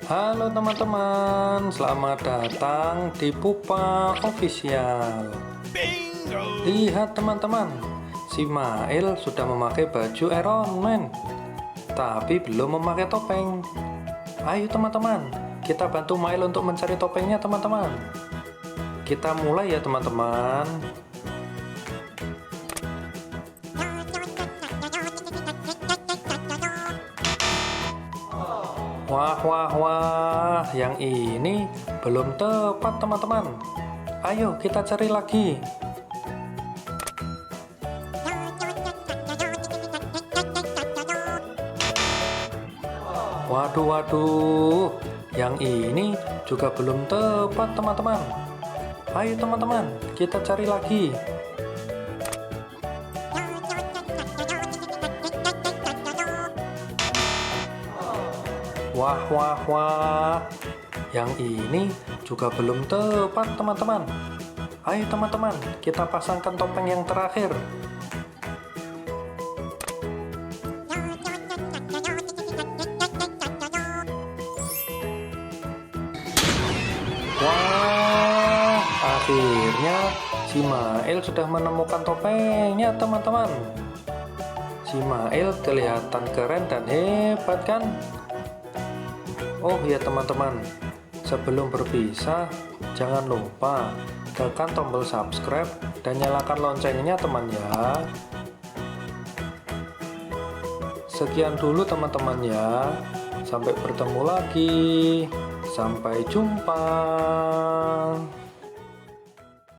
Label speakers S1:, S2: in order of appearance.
S1: Halo teman-teman, selamat datang di Pupa Official.
S2: Bingo!
S1: Lihat teman-teman, si Mail sudah memakai baju Iron Man, tapi belum memakai topeng. Ayo teman-teman, kita bantu Mail untuk mencari topengnya teman-teman. Kita mulai ya teman-teman. Wah, yang ini belum tepat teman-teman. Ayo kita cari lagi. Waduh, yang ini juga belum tepat teman-teman. Ayo teman-teman, kita cari lagi. Wah, yang ini juga belum tepat teman-teman. Ayo teman-teman, kita pasangkan topeng yang terakhir. Wah, akhirnya si Mail sudah menemukan topengnya teman-teman. Si Mail kelihatan keren dan hebat kan? Oh ya teman-teman, sebelum berpisah, jangan lupa tekan tombol subscribe dan nyalakan loncengnya teman ya. Sekian dulu teman-teman ya. Sampai bertemu lagi. Sampai jumpa.